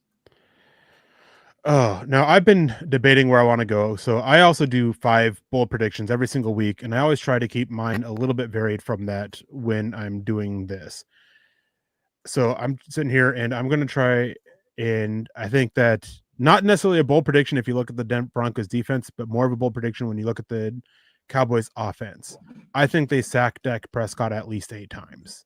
S1: Oh, now I've been debating where I want to go. So I also do 5 bold predictions every single week, and I always try to keep mine a little bit varied from that when I'm doing this. So I'm sitting here and I'm going to try, and I think that not necessarily a bold prediction if you look at the Broncos defense, but more of a bold prediction when you look at the Cowboys offense. I think they sack Dak Prescott at least 8 times.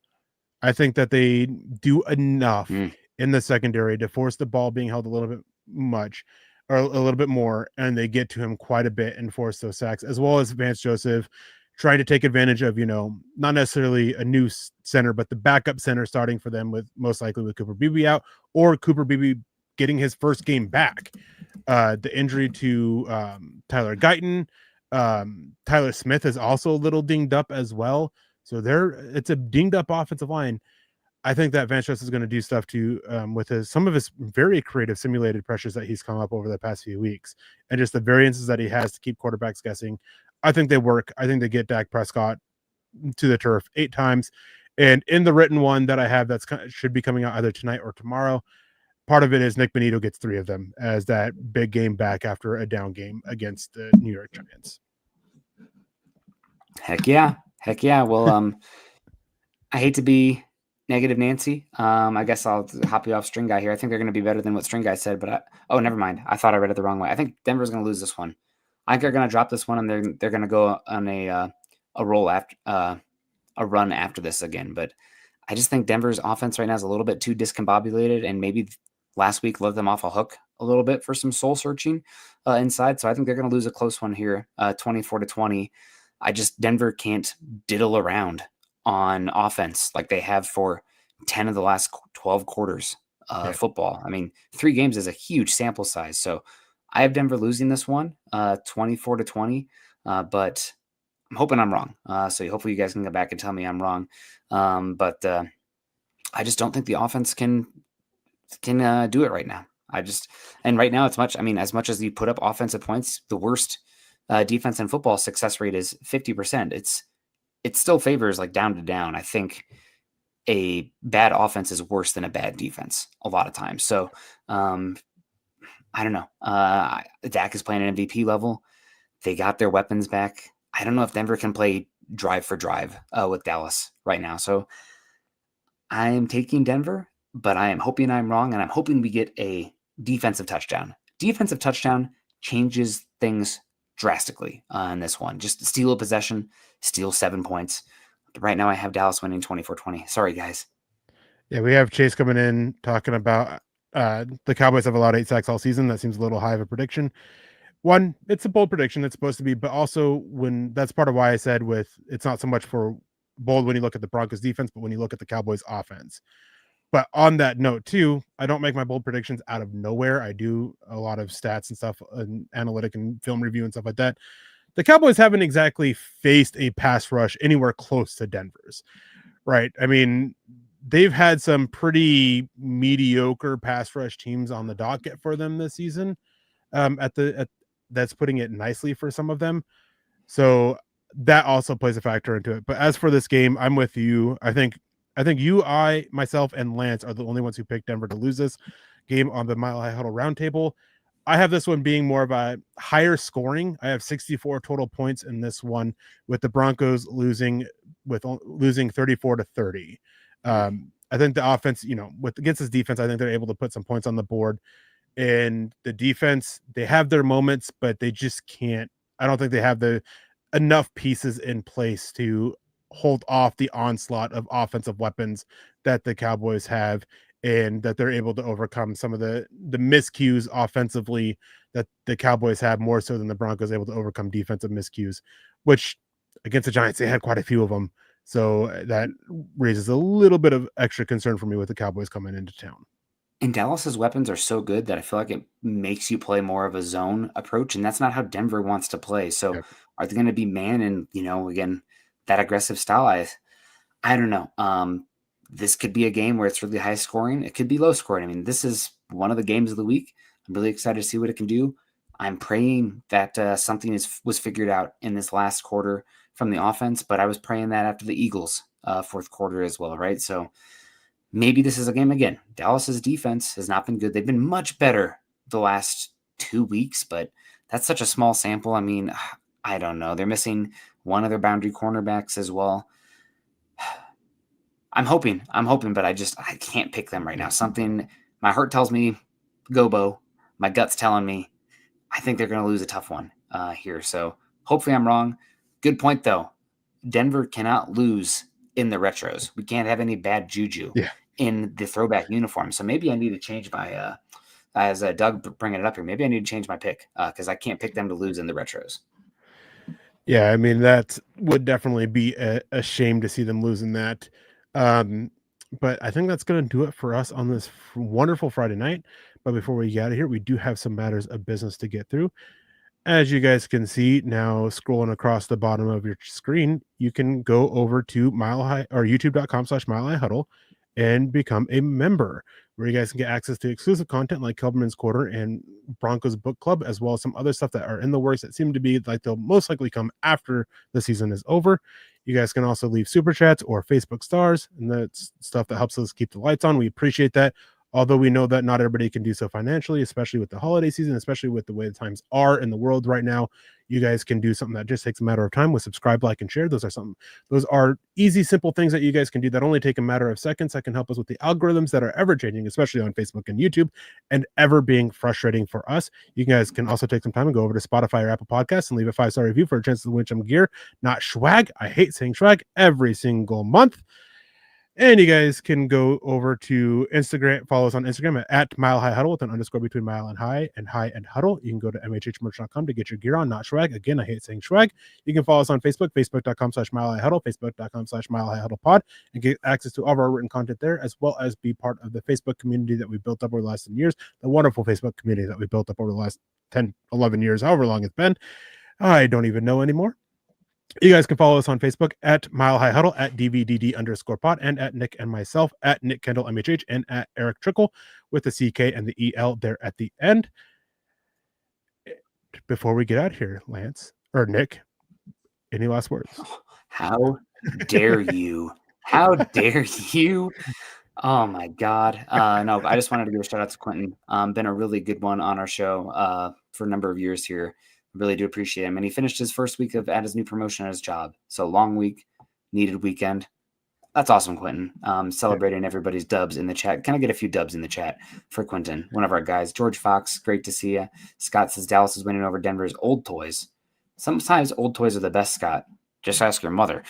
S1: I think that they do enough in the secondary to force the ball being held a little bit much or a little bit more, and they get to him quite a bit and force those sacks, as well as Vance Joseph trying to take advantage of, not necessarily a new center, but the backup center starting for them with most likely with Cooper Beebe out, or Cooper Beebe getting his first game back. The injury to Tyler Guyton, Tyler Smith is also a little dinged up as well. So it's a dinged up offensive line. I think that Vance Joseph is going to do stuff to with some of his very creative simulated pressures that he's come up over the past few weeks, and just the variances that he has to keep quarterbacks guessing. I think they work. I think they get Dak Prescott to the turf 8 times. And in the written one that I have should be coming out either tonight or tomorrow, part of it is Nick Benito gets 3 of them as that big game back after a down game against the New York Giants.
S2: Heck yeah. Well, I hate to be negative Nancy. I guess I'll hop you off String Guy here. I think they're going to be better than what String Guy said, but never mind. I thought I read it the wrong way. I think Denver's going to lose this one. I think they're going to drop this one, and they're going to go on a roll after a run after this again. But I just think Denver's offense right now is a little bit too discombobulated, and maybe last week let them off a hook a little bit for some soul searching inside. So I think they're going to lose a close one here, 24-20. Denver can't diddle around on offense like they have for 10 of the last 12 quarters of football. I mean, 3 games is a huge sample size. So I have Denver losing this one, 24-20, but I'm hoping I'm wrong. So hopefully you guys can get back and tell me I'm wrong. But I just don't think the offense can do it right now. And right now as much as you put up offensive points, the worst defense in football success rate is 50%. It still favors like down to down. I think a bad offense is worse than a bad defense a lot of times. So I don't know. Dak is playing an MVP level. They got their weapons back. I don't know if Denver can play drive for drive with Dallas right now. So I am taking Denver, but I am hoping I'm wrong, and I'm hoping we get a defensive touchdown. Defensive touchdown changes things drastically in this one. Just steal a possession, steal 7 points. But right now I have Dallas winning 24-20. Sorry, guys.
S1: Yeah, we have Chase coming in talking about the Cowboys have allowed 8 sacks all season. That seems a little high of a prediction. One, it's a bold prediction. It's supposed to be, but also that's part of why I said it's not so much for bold when you look at the Broncos defense, but when you look at the Cowboys offense. But on that note too, I don't make my bold predictions out of nowhere. I do a lot of stats and stuff and analytic and film review and stuff like that. The Cowboys haven't exactly faced a pass rush anywhere close to Denver's, right? I mean, they've had some pretty mediocre pass rush teams on the docket for them this season. That's putting it nicely for some of them. So that also plays a factor into it. But as for this game, I'm with you. I think you, myself, and Lance are the only ones who picked Denver to lose this game on the Mile High Huddle roundtable. I have this one being more of a higher scoring. I have 64 total points in this one, with the Broncos losing 34-30. I think the offense, against this defense, I think they're able to put some points on the board. And the defense, they have their moments, but they just can't. I don't think they have the enough pieces in place to hold off the onslaught of offensive weapons that the Cowboys have, and that they're able to overcome some of the miscues offensively that the Cowboys have, more so than the Broncos able to overcome defensive miscues, which against the Giants, they had quite a few of them. So that raises a little bit of extra concern for me with the Cowboys coming into town.
S2: And Dallas's weapons are so good that I feel like it makes you play more of a zone approach, and that's not how Denver wants to play. So,
S1: Yeah.
S2: are they going to be man and again that aggressive style? I don't know. This could be a game where it's really high scoring. It could be low scoring. I mean, this is one of the games of the week. I'm really excited to see what it can do. I'm praying that something was figured out in this last quarter from the offense, but I was praying that after the Eagles' fourth quarter as well, right? So maybe this is a game again. Dallas's defense has not been good. They've been much better the last 2 weeks, but that's such a small sample. I mean, I don't know. They're missing one of their boundary cornerbacks as well. I'm hoping, but I can't pick them right now. Something, my heart tells me go Bo. My gut's telling me I think they're going to lose a tough one here. So hopefully I'm wrong. Good point though. Denver cannot lose in the retros. We can't have any bad juju in the throwback uniform. So maybe I need to change my, as Doug bringing it up here, maybe I need to change my pick because I can't pick them to lose in the retros.
S1: Yeah, I mean, that would definitely be a shame to see them losing that. But I think that's going to do it for us on this wonderful Friday night. But before we get out of here, we do have some matters of business to get through. As you guys can see now, scrolling across the bottom of your screen, you can go over to Mile High or youtube.com/Mile High Huddle and become a member, where you guys can get access to exclusive content like Kelberman's Korner and Broncos Book Club, as well as some other stuff that are in the works that seem to be like they'll most likely come after the season is over. You guys can also leave super chats or Facebook stars, and that's stuff that helps us keep the lights on. We appreciate that. Although we know that not everybody can do so financially, especially with the holiday season, especially with the way the times are in the world right now, you guys can do something that just takes a matter of time with subscribe, like, and share. Those are easy, simple things that you guys can do that only take a matter of seconds that can help us with the algorithms that are ever changing, especially on Facebook and YouTube, and ever being frustrating for us. You guys can also take some time and go over to Spotify or Apple Podcasts and leave a 5-star review for a chance to win some gear, not swag. I hate saying swag every single month. And you guys can go over to Instagram, follow us on Instagram at Mile High Huddle with an underscore between mile and high and huddle. You can go to mhhmerch.com to get your gear on, not swag. Again, I hate saying swag. You can follow us on Facebook, facebook.com/Mile High Huddle, facebook.com/Mile High Huddle Pod, and get access to all of our written content there, as well as be part of the Facebook community that we built up over the last 10 years, the wonderful Facebook community that we built up over the last 10, 11 years, however long it's been. I don't even know anymore. You guys can follow us on Facebook at Mile High Huddle, at DVDD_pod, and at Nick and myself at Nick Kendell MHH, and at Erick Trickel with the CK and the EL there at the end. Before we get out here, Lance or Nick, any last words?
S2: How dare you? How dare you? Oh my God. No, I just wanted to give a shout out to Quentin. Been a really good one on our show for a number of years here. Really do appreciate him. And he finished his first week at his new promotion at his job. So long week, needed weekend. That's awesome, Quentin. Celebrating everybody's dubs in the chat. Can I get a few dubs in the chat for Quentin? One of our guys. George Fox, great to see you. Scott says Dallas is winning over Denver's old toys. Sometimes old toys are the best, Scott. Just ask your mother.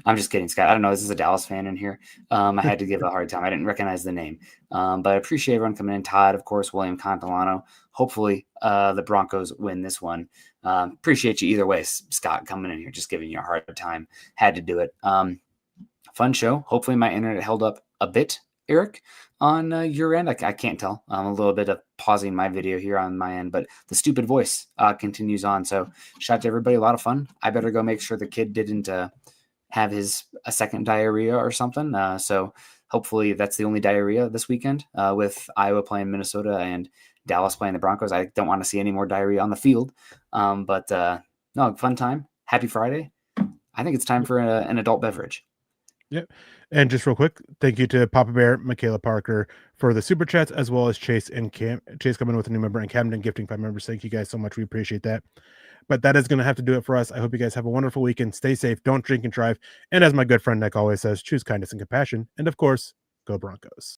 S2: I'm just kidding, Scott. I don't know. This is a Dallas fan in here. I had to give a hard time. I didn't recognize the name. But I appreciate everyone coming in. Todd, of course, William Contalano. Hopefully the Broncos win this one. Appreciate you either way, Scott, coming in here, just giving you a hard time. Had to do it. Fun show. Hopefully my internet held up a bit, Eric, on your end. I can't tell. I'm a little bit of pausing my video here on my end, but the stupid voice continues on. So shout out to everybody. A lot of fun. I better go make sure the kid didn't have a second diarrhea or something. So hopefully that's the only diarrhea this weekend with Iowa playing Minnesota and Dallas playing the Broncos. I don't want to see any more diarrhea on the field. But no, fun time. Happy Friday. I think it's time for an adult beverage.
S1: Yep. And just real quick, thank you to Papa Bear, Michaela Parker for the super chats, as well as Chase and Chase coming with a new member and Camden gifting 5 members. Thank you guys so much. We appreciate that. But that is going to have to do it for us. I hope you guys have a wonderful weekend. Stay safe. Don't drink and drive. And as my good friend Nick always says, choose kindness and compassion. And of course, go Broncos.